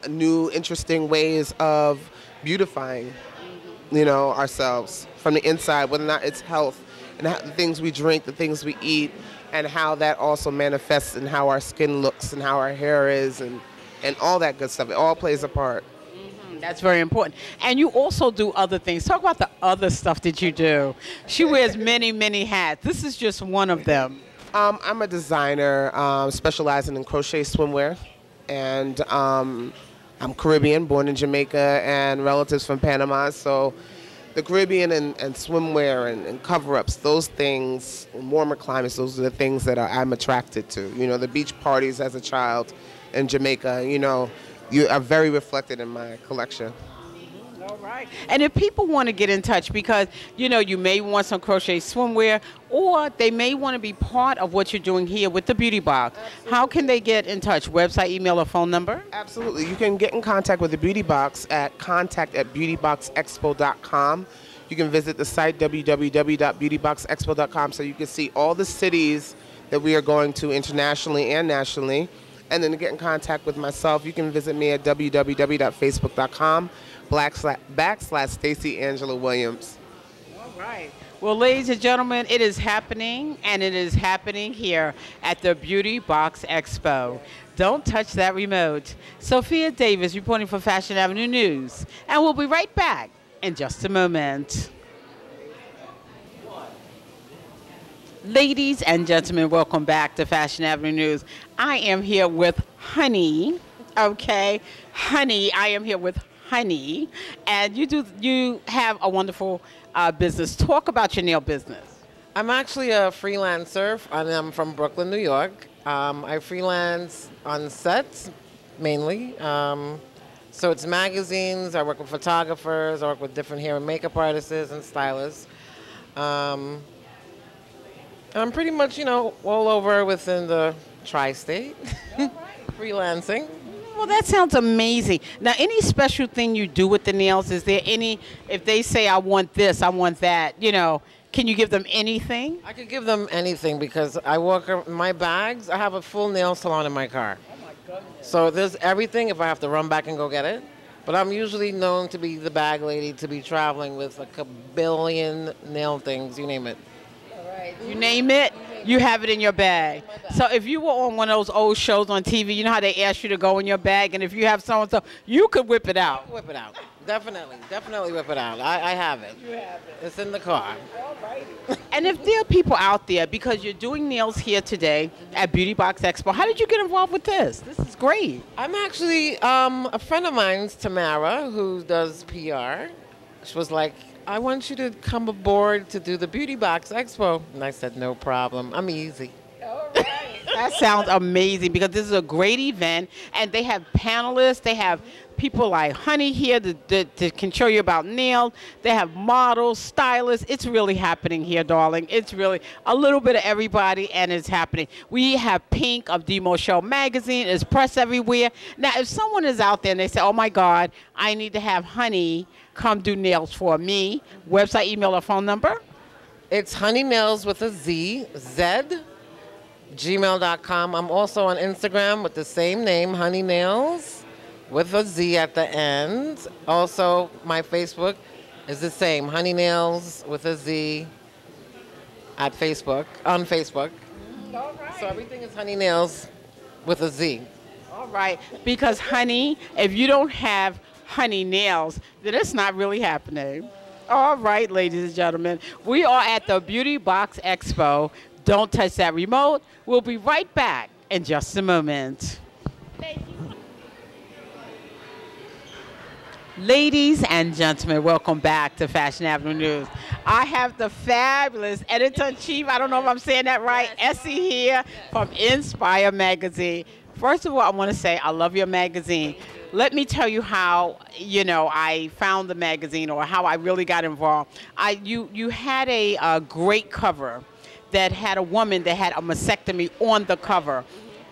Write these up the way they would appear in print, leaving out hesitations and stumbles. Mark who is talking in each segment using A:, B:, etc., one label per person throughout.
A: new, interesting ways of beautifying, ourselves from the inside, whether or not it's health and the things we drink, the things we eat, and how that also manifests in how our skin looks and how our hair is and all that good stuff. It all plays a part.
B: That's very important. And you also do other things. Talk about the other stuff that you do. She wears many, many hats. This is just one of them.
A: I'm a designer specializing in crochet swimwear. And I'm Caribbean, born in Jamaica, and relatives from Panama. So the Caribbean and swimwear and cover-ups, those things, warmer climates, those are the things that I'm attracted to. The beach parties as a child in Jamaica, you are very reflected in my collection.
B: All right. And if people want to get in touch, because, you may want some crochet swimwear, or they may want to be part of what you're doing here with the Beauty Box. Absolutely. How can they get in touch? Website, email, or phone number?
A: Absolutely. You can get in contact with the Beauty Box at contact@beautyboxexpo.com. You can visit the site, www.beautyboxexpo.com, so you can see all the cities that we are going to internationally and nationally. And then to get in contact with myself, you can visit me at www.facebook.com/Stacey Angela Williams.
B: All right. Well, ladies and gentlemen, it is happening, and it is happening here at the Beauty Box Expo. Don't touch that remote. Sophia Davis reporting for Fashion Avenue News. And we'll be right back in just a moment. Ladies and gentlemen, welcome back to Fashion Avenue News. I am here with Honey, okay? Honey, I am here with Honey, and you have a wonderful business. Talk about your nail business.
C: I'm actually a freelancer, and I'm from Brooklyn, New York. I freelance on sets, mainly. So it's magazines, I work with photographers, I work with different hair and makeup artists and stylists. I'm pretty much, all over within the tri-state, freelancing.
B: Well, that sounds amazing. Now, any special thing you do with the nails? Is there any, if they say, I want this, I want that, can you give them anything?
C: I could give them anything because I walk my bags. I have a full nail salon in my car.
B: Oh, my goodness.
C: So there's everything if I have to run back and go get it. But I'm usually known to be the bag lady, to be traveling with like a billion nail things, you name it.
B: You name it, you have it in your bag. So if you were on one of those old shows on TV, you know how they ask you to go in your bag, and if you have so-and-so, you could whip it out.
C: Whip it out. Definitely whip it out. I have it.
B: You have it.
C: It's in the car.
B: All righty. And if there are people out there, because you're doing nails here today at Beauty Box Expo, how did you get involved with this? This is great.
C: I'm actually, a friend of mine's, Tamara, who does PR. She was like, I want you to come aboard to do the Beauty Box Expo. And I said, no problem. I'm easy.
B: All right. That sounds amazing because this is a great event, and they have panelists. They have people like Honey here that can show you about nails. They have models, stylists. It's really happening here, darling. It's really a little bit of everybody, and it's happening. We have Pink of Demo Show magazine. It's press everywhere. Now, if someone is out there and they say, oh, my God, I need to have Honey come do nails for me, website, email, or phone number?
C: It's honeynails with a Z, gmail.com. I'm also on Instagram with the same name, Honey Nails, with a Z at the end. Also, my Facebook is the same, Honey Nails with a Z at Facebook, on Facebook.
B: All right.
C: So everything is Honey Nails with a Z.
B: All right, because honey, if you don't have Honey Nails, then it's not really happening. All right, ladies and gentlemen, we are at the Beauty Box Expo. Don't touch that remote. We'll be right back in just a moment. Thank you. Ladies and gentlemen, welcome back to Fashion Avenue News. I have the fabulous editor-in-chief, I don't know if I'm saying that right, Essie here from Inspire Magazine. First of all, I want to say I love your magazine. Let me tell you how, I found the magazine or how I really got involved. You had a great cover that had a woman that had a mastectomy on the cover.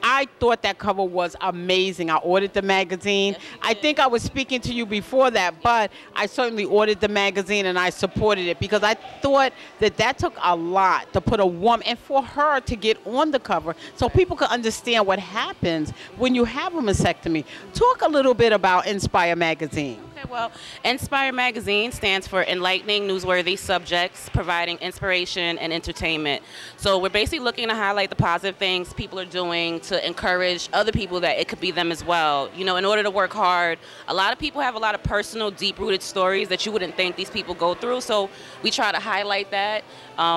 B: I thought that cover was amazing. I ordered the magazine.
D: Yes, you
B: I
D: did.
B: think I was speaking to you before that, but I certainly ordered the magazine and I supported it because I thought that took a lot to put a woman and for her to get on the cover so people can understand what happens when you have a mastectomy. Talk a little bit about Inspire Magazine.
D: Okay, well, Inspire Magazine stands for Enlightening Newsworthy Subjects, providing inspiration and entertainment. So we're basically looking to highlight the positive things people are doing to encourage other people that it could be them as well. You know, in order to work hard, a lot of people have a lot of personal, deep-rooted stories that you wouldn't think these people go through. So we try to highlight that.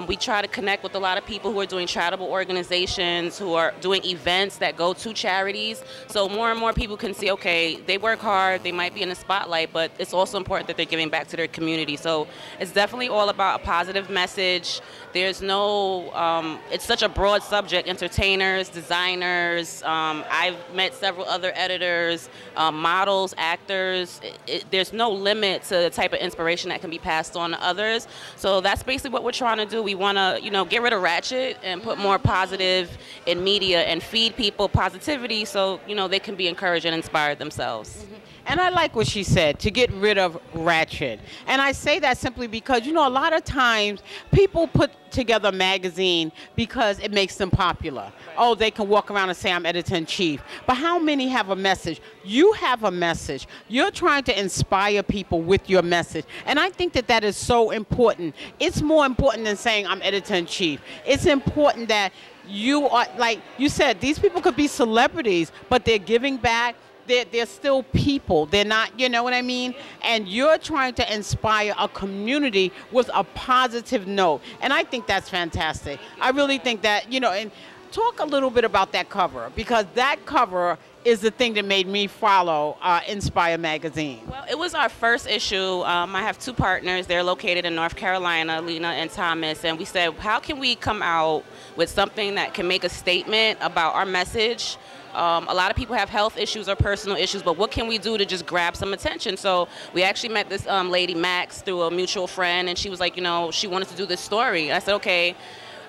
D: We try to connect with a lot of people who are doing charitable organizations, who are doing events that go to charities. So more and more people can see, okay, they work hard, they might be in the spotlight, but it's also important that they're giving back to their community. So it's definitely all about a positive message. There's no, it's such a broad subject, entertainers, designers. I've met several other editors, models, actors. There's no limit to the type of inspiration that can be passed on to others. So that's basically what we're trying to do. We want to, you know, get rid of ratchet and put more positive in media and feed people positivity so, you know, they can be encouraged and inspired themselves.
B: And I like what she said, to get rid of ratchet. And I say that simply because, you know, a lot of times people put together a magazine because it makes them popular. Oh, they can walk around and say, I'm editor-in-chief. But how many have a message? You have a message. You're trying to inspire people with your message. And I think that that is so important. It's more important than saying, I'm editor-in-chief. It's important that you are, like you said, these people could be celebrities, but they're giving back. They're still people. They're not, you know what I mean? And you're trying to inspire a community with a positive note. And I think that's fantastic. I really think that, you know, and talk a little bit about that cover, because that cover is the thing that made me follow Inspire Magazine.
D: Well, it was our first issue. I have two partners. They're located in North Carolina, Lena and Thomas, and we said, how can we come out with something that can make a statement about our message? A lot of people have health issues or personal issues, but what can we do to just grab some attention? So we actually met this lady, Max, through a mutual friend, and she was like, you know, she wanted to do this story. I said, okay,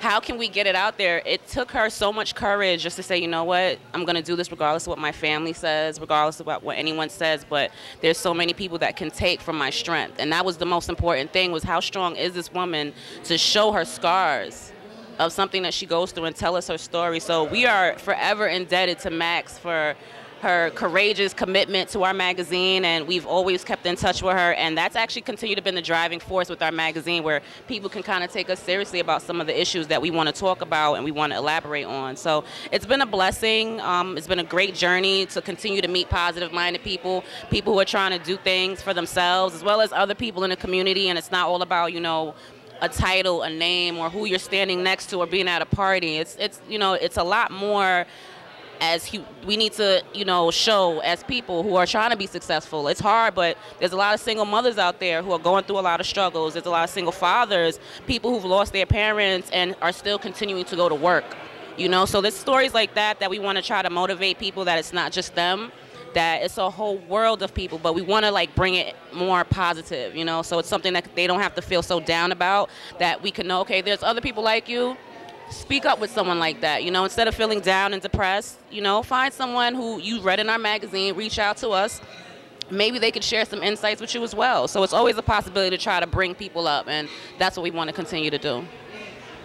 D: how can we get it out there? It took her so much courage just to say, you know what, I'm going to do this regardless of what my family says, regardless of what anyone says, but there's so many people that can take from my strength. And that was the most important thing, was how strong is this woman to show her scars of something that she goes through and tell us her story. So we are forever indebted to Max for her courageous commitment to our magazine, and we've always kept in touch with her, and that's actually continued to be the driving force with our magazine, where people can kind of take us seriously about some of the issues that we want to talk about and we want to elaborate on. So it's been a blessing. It's been a great journey to continue to meet positive-minded people, people who are trying to do things for themselves, as well as other people in the community, and it's not all about, you know, a title, a name, or who you're standing next to or being at a party. It's you know, it's a lot more. We need to, you know, show as people who are trying to be successful. It's hard, but there's a lot of single mothers out there who are going through a lot of struggles. There's a lot of single fathers, people who've lost their parents and are still continuing to go to work. You know, so there's stories like that we want to try to motivate people, that it's not just them, that it's a whole world of people, but we want to like bring it more positive, you know, so it's something that they don't have to feel so down about, that we can know, okay, there's other people like you. Speak up with someone like that, you know, instead of feeling down and depressed, you know, find someone who you read in our magazine, reach out to us. Maybe they could share some insights with you as well. So it's always a possibility to try to bring people up, and that's what we want to continue to do.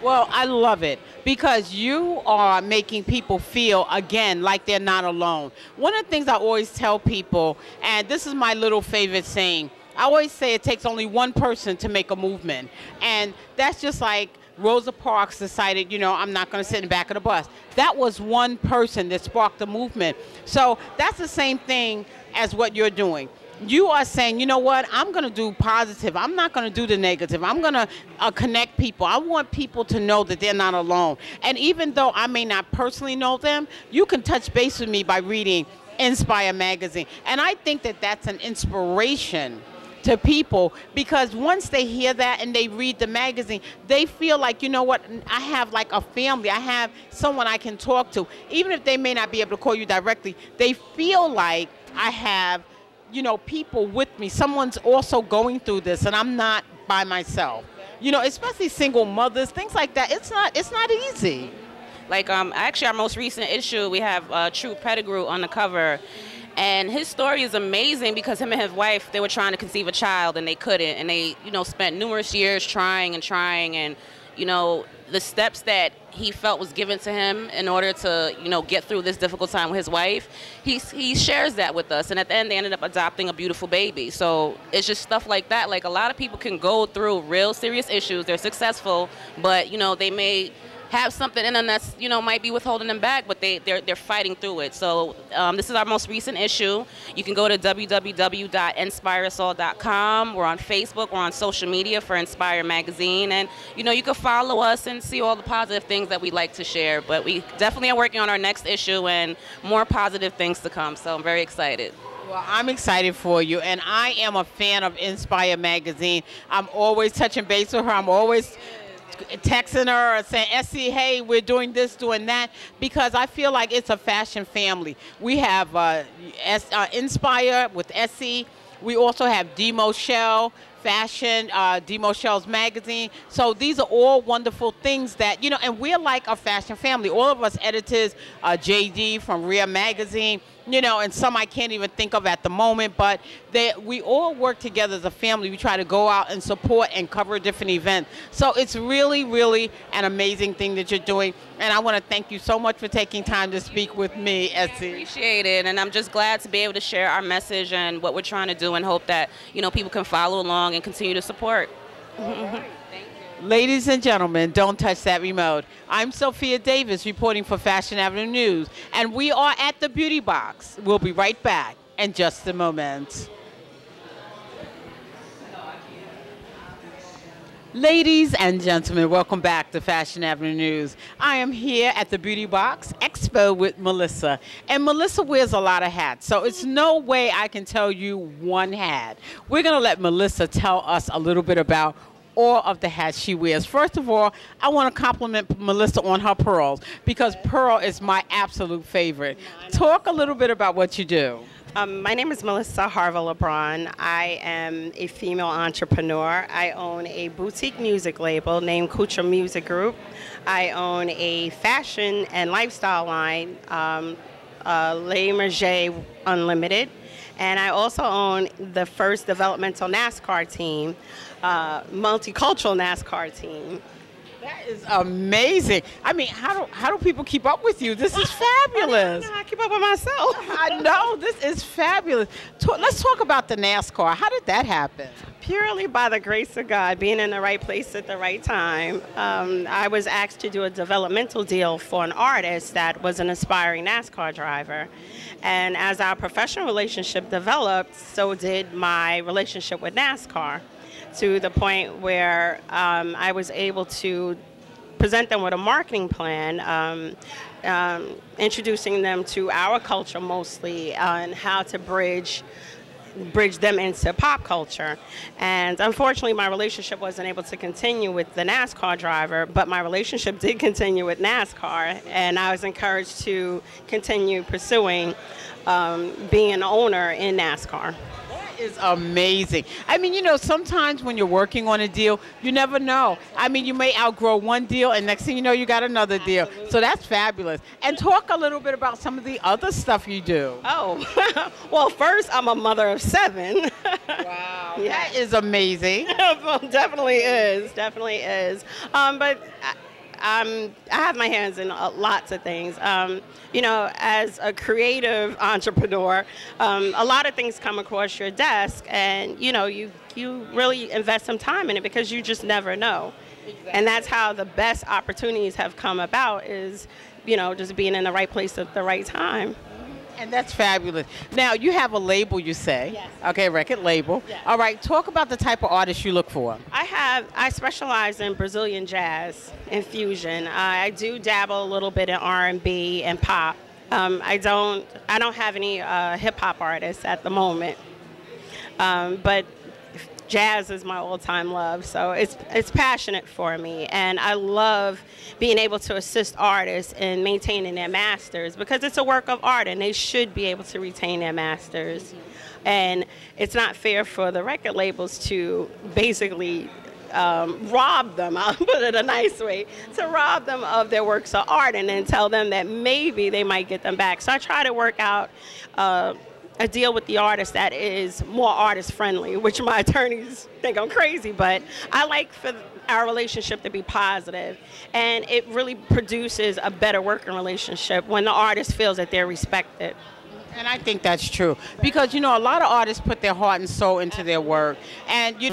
B: Well, I love it, because you are making people feel, again, like they're not alone. One of the things I always tell people, and this is my little favorite saying, I always say it takes only one person to make a movement. And that's just like Rosa Parks decided, you know, I'm not going to sit in the back of the bus. That was one person that sparked the movement. So that's the same thing as what you're doing. You are saying, you know what, I'm going to do positive. I'm not going to do the negative. I'm going to connect people. I want people to know that they're not alone. And even though I may not personally know them, you can touch base with me by reading Inspire Magazine. And I think that that's an inspiration to people, because once they hear that and they read the magazine, they feel like, you know what, I have like a family. I have someone I can talk to. Even if they may not be able to call you directly, they feel like I have, you know, people with me. Someone's also going through this, and I'm not by myself. You know, especially single mothers, things like that. It's not easy.
D: Like actually our most recent issue, we have True Pettigrew on the cover. And his story is amazing because him and his wife, they were trying to conceive a child and they couldn't. And they, spent numerous years trying and trying. And, the steps that he felt was given to him in order to, get through this difficult time with his wife, he shares that with us. And at the end, they ended up adopting a beautiful baby. So it's just stuff like that. Like, a lot of people can go through real serious issues. They're successful, but, they may have something in them that's, might be withholding them back, but they're fighting through it. So this is our most recent issue. You can go to www.inspireusall.com. We're on Facebook. We're on social media for Inspire Magazine. And, you can follow us and see all the positive things that we like to share. But we definitely are working on our next issue and more positive things to come. So I'm very excited.
B: Well, I'm excited for you, and I am a fan of Inspire Magazine. I'm always touching base with her. I'm always texting her or saying, Essie, hey, we're doing this, doing that, because I feel like it's a fashion family. We have Inspire with Essie. We also have Demo Shell Fashion, Demo Shell's magazine. So these are all wonderful things that, and we're like a fashion family. All of us editors, JD from Rhea Magazine, and some I can't even think of at the moment, but we all work together as a family. We try to go out and support and cover different events. So it's really, really an amazing thing that you're doing. And I want to thank you so much for taking time to speak with me, Essie.
D: I appreciate it. And I'm just glad to be able to share our message and what we're trying to do and hope that, people can follow along and continue to support.
B: Ladies and gentlemen, don't touch that remote. I'm Sophia Davis reporting for Fashion Avenue News, and we are at the Beauty Box. We'll be right back in just a moment. Ladies and gentlemen, welcome back to Fashion Avenue News. I am here at the Beauty Box Expo with Melissa. And Melissa wears a lot of hats, so it's no way I can tell you one hat. We're going to let Melissa tell us a little bit about all of the hats she wears. First of all, I want to compliment Melissa on her pearls, because pearl is my absolute favorite. Talk a little bit about what you do.
E: My name is Melissa Harville-LeBron. I am a female entrepreneur. I own a boutique music label named Kucha Music Group. I own a fashion and lifestyle line, Le Merger Unlimited. And I also own the first developmental NASCAR team, multicultural NASCAR team.
B: That is amazing. I mean, how do people keep up with you? This is fabulous.
E: I keep up with myself.
B: I know, this is fabulous. Let's talk about the NASCAR. How did that happen?
E: Purely by the grace of God, being in the right place at the right time. I was asked to do a developmental deal for an artist that was an aspiring NASCAR driver. And as our professional relationship developed, so did my relationship with NASCAR, to the point where I was able to present them with a marketing plan, introducing them to our culture mostly, and how to bridge them into pop culture. And unfortunately, my relationship wasn't able to continue with the NASCAR driver, but my relationship did continue with NASCAR, and I was encouraged to continue pursuing being an owner in NASCAR.
B: Is amazing. I mean, sometimes when you're working on a deal, you never know. I mean, you may outgrow one deal, and next thing you know, you got another deal.
E: Absolutely.
B: So that's fabulous. And talk a little bit about some of the other stuff you do.
E: Oh, well, first, I'm a mother of 7.
B: Wow.
E: Yeah.
B: That is amazing.
E: Well, definitely is. But I have my hands in lots of things. As a creative entrepreneur, a lot of things come across your desk, and you really invest some time in it because you just never know. Exactly. And that's how the best opportunities have come about, is just being in the right place at the right time.
B: And that's fabulous. Now, you have a label, you say.
E: Yes.
B: Okay, record label.
E: Yes.
B: All right, talk about the type of artists you look for.
E: I specialize in Brazilian jazz and fusion. I do dabble a little bit in R&B and pop. I don't have any hip hop artists at the moment. But jazz is my all-time love, so it's passionate for me, and I love being able to assist artists in maintaining their masters, because it's a work of art and they should be able to retain their masters. And it's not fair for the record labels to basically rob them, I'll put it a nice way, to rob them of their works of art and then tell them that maybe they might get them back. So I try to work out a deal with the artist that is more artist friendly, which my attorneys think I'm crazy, but I like for our relationship to be positive, and it really produces a better working relationship when the artist feels that they're respected.
B: And I think that's true because, you know, a lot of artists put their heart and soul into their work, and you